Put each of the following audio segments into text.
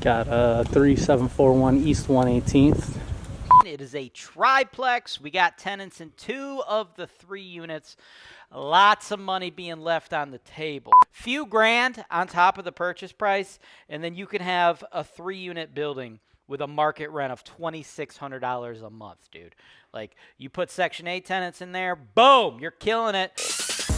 Got 3741 East 118th. It is a triplex. We got tenants in 2 of the 3 units. Lots of money being left on the table. Few grand on top of the purchase price, and then you can have a 3-unit building with a market rent of $2,600 a month, dude. Like, you put Section 8 tenants in there, boom, you're killing it.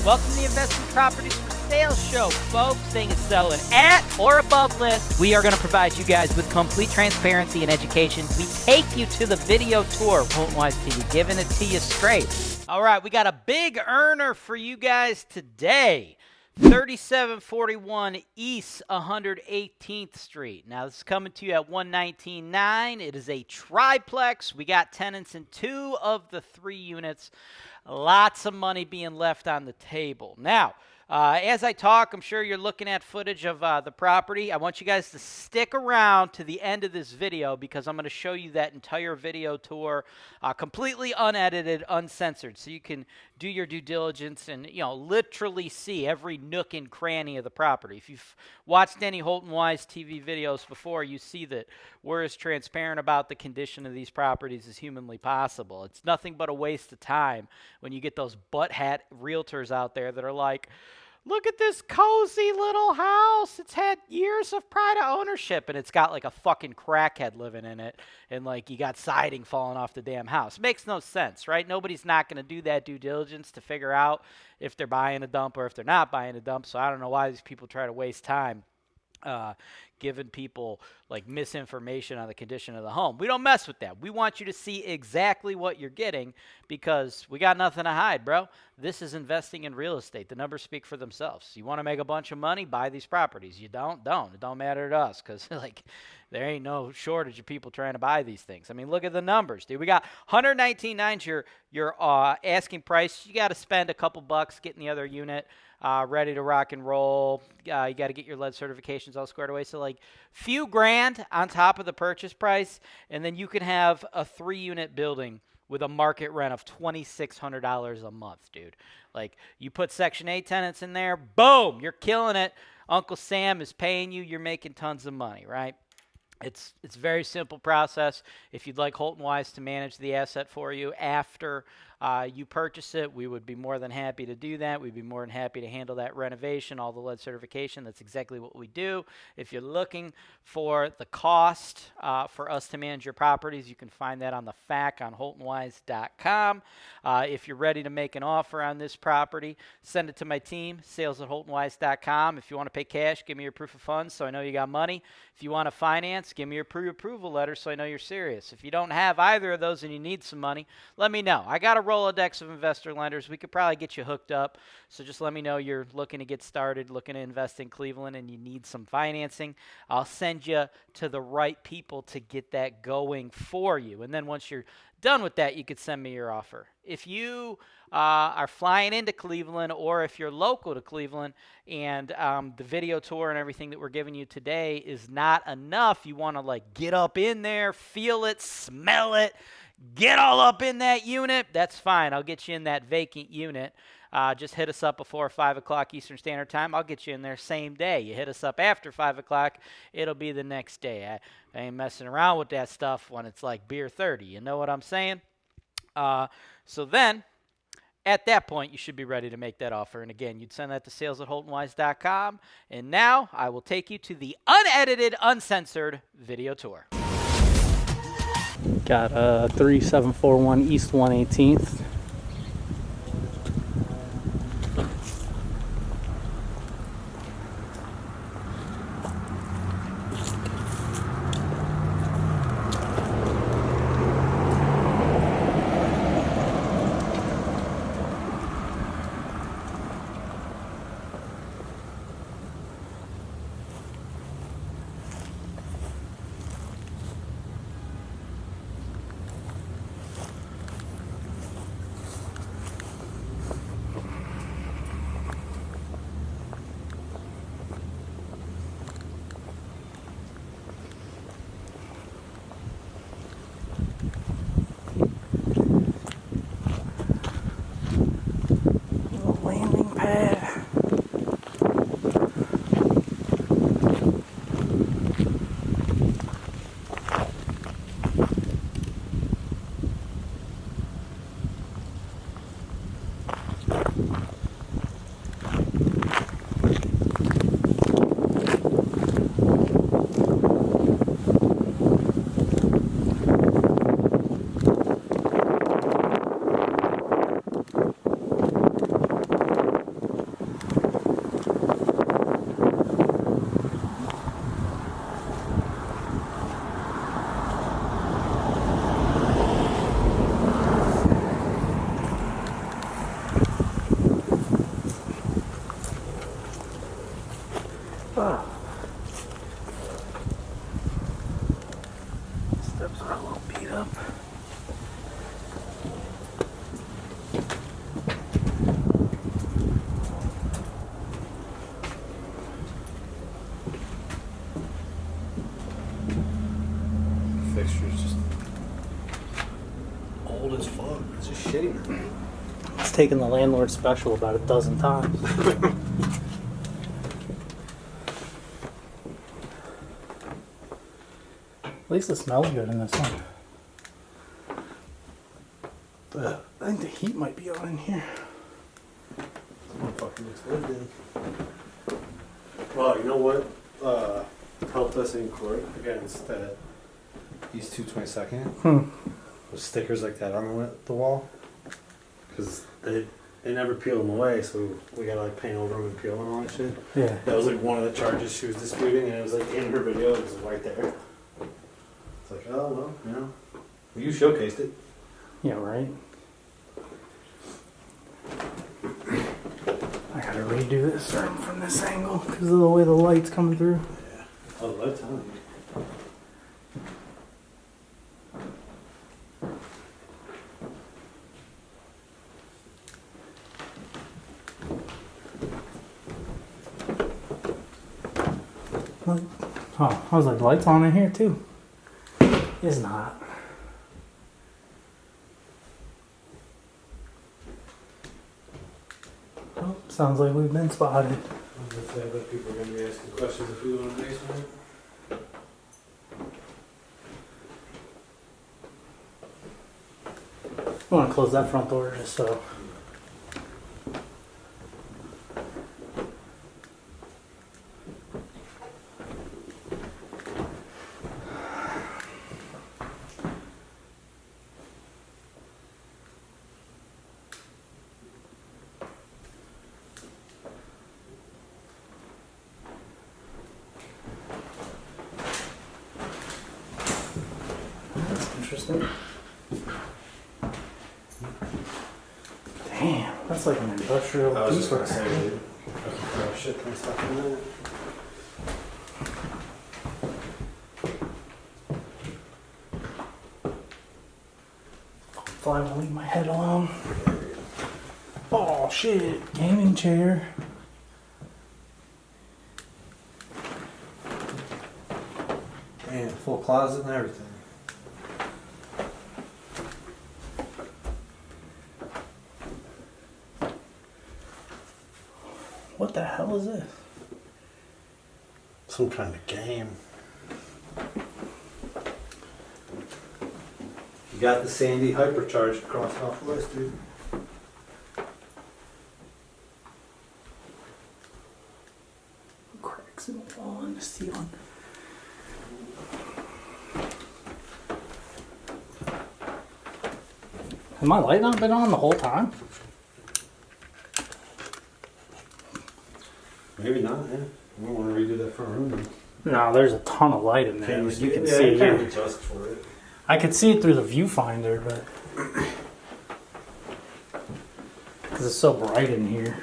Welcome to the Investment Properties for Sale Show, folks. Staying and selling at or above list. We are going to provide you guys with complete transparency and education. We take you to the video tour of HoltonWise TV, giving it to you straight. All right, we got a big earner for you guys today. 3741 East 118th Street. Now, this is coming to you at 119.9. It is a triplex. We got tenants in 2 of the 3 units. Lots of money being left on the table. Now, as I talk, I'm sure you're looking at footage of the property. I want you guys to stick around to the end of this video because I'm going to show you that entire video tour completely unedited, uncensored, so you can do your due diligence and, you know, literally see every nook and cranny of the property. If you've watched any HoltonWise TV videos before, you see that we're as transparent about the condition of these properties as humanly possible. It's nothing but a waste of time when you get those butt hat realtors out there that are like, look at this cozy little house. It's had years of pride of ownership, and it's got like a fucking crackhead living in it, and like you got siding falling off the damn house. Makes no sense, right? Nobody's not going to do that due diligence to figure out if they're buying a dump or if they're not buying a dump, so I don't know why these people try to waste time giving people like misinformation on the condition of the home. We don't mess with that. We want you to see exactly what you're getting because we got nothing to hide, bro. This is investing in real estate. The numbers speak for themselves. You want to make a bunch of money, buy these properties. You don't. It don't matter to us because like there ain't no shortage of people trying to buy these things. I mean, look at the numbers, dude. We got 119.9 your asking price. You got to spend a couple bucks getting the other unit ready to rock and roll. You got to get your lead certifications all squared away. So like few grand on top of the purchase price, and then you can have a 3-unit building with a market rent of $2,600 a month, dude. Like, you put Section 8 tenants in there, boom, you're killing it. Uncle Sam is paying you. You're making tons of money, right? It's a very simple process. If you'd like HoltonWise to manage the asset for you after you purchase it, we would be more than happy to do that. We'd be more than happy to handle that renovation, all the lead certification. That's exactly what we do. If you're looking for the cost for us to manage your properties, you can find that on the FAQ on HoltonWise.com. If you're ready to make an offer on this property, send it to my team, sales@HoltonWise.com. If you want to pay cash, give me your proof of funds so I know you got money. If you want to finance, give me your pre-approval letter so I know you're serious. If you don't have either of those and you need some money, let me know. I got a Rolodex of investor lenders. We could probably get you hooked up. So just let me know you're looking to get started, looking to invest in Cleveland, and you need some financing. I'll send you to the right people to get that going for you. And then once you're done with that, you could send me your offer. If you are flying into Cleveland, or if you're local to Cleveland and the video tour and everything that we're giving you today is not enough, you want to like get up in there, feel it, smell it, get all up in that unit, that's fine. I'll get you in that vacant unit. Just hit us up before 5 o'clock Eastern Standard Time. I'll get you in there same day. You hit us up after 5 o'clock, it'll be the next day. I ain't messing around with that stuff when it's like beer 30. You know what I'm saying? So then, at that point, you should be ready to make that offer. And again, you'd send that to sales@HoltonWise.com. And now I will take you to the unedited, uncensored video tour. Got 3741 East 118th. Landing pad. are a little beat up. Fixture's just old as fuck. It's just shitty. It's taken the landlord special about a dozen times. At least it smells good in this one. But I think the heat might be on in here. Fucking looks good, dude. Well, you know what? Helped us in court against that East 222nd. With stickers like that on the wall. Because they never peel them away, so we gotta like paint over them and peel them and all that shit. Yeah. That was like one of the charges she was disputing, and it was like in her video, it was right there. It's like, oh well, you know, you showcased it. Yeah, right. I gotta redo this from this angle because of the way the light's coming through. Yeah. Oh, the light's on. Oh, I was like, lights on in here too. It's not. Oh, sounds like we've been spotted. I was gonna say, I bet people are gonna be asking questions if we go in the basement. I want to close that front door just so. That's interesting. Damn, that's like an industrial I was just piece. gonna say, dude. Oh shit, can I stop for a minute? Fly won't leave my head alone. Oh shit, gaming chair. Damn, full closet and everything. What the hell is this? Some kind of game. You got the Sandy hypercharged across Southwest, dude. Cracks in the wall and the ceiling. Has my light not been on the whole time? Maybe not, yeah. We want to redo that front room. No, there's a ton of light in there. You can see it. it. Can't adjust for it. I could see it through the viewfinder, but because it's so bright in here.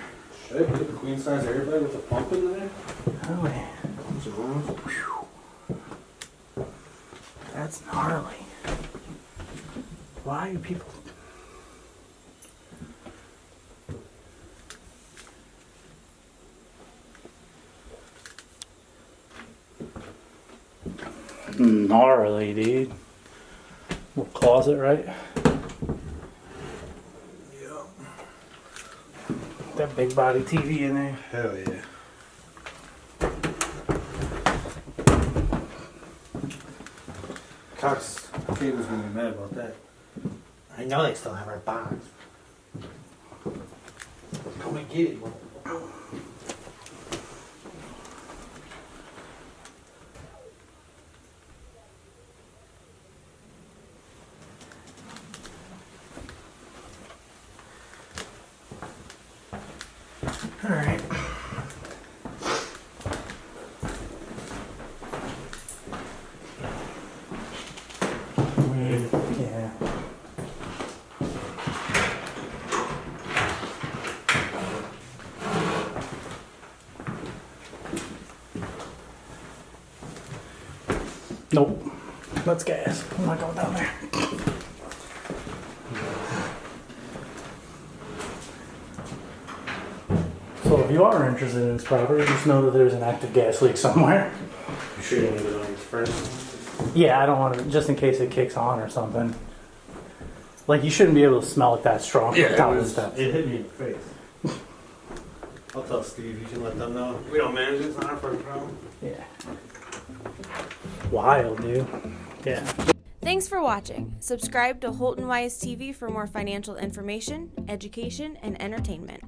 Shit, you get the queen size airbag with a pump in there? Oh, yeah. That's gnarly. Why are people? Gnarly, dude. Little closet, right? Yeah. That big body TV in there. Hell yeah. Cox Cable's gonna be mad about that. I know they still have our box. Come and get it. All right. Yeah. Nope. Let's gas. I'm not going down there. So if you are interested in this property, just know that there's an active gas leak somewhere. You sure you want to leave it on first? Yeah, I don't want to, just in case it kicks on or something. Like, you shouldn't be able to smell it that strong from the top of the steps. It hit me in the face. I'll tell Steve, you can let them know. We don't manage it, it's not our first problem. Yeah. Wild, dude. Yeah. Thanks for watching. Subscribe to HoltonWise TV for more financial information, education, and entertainment.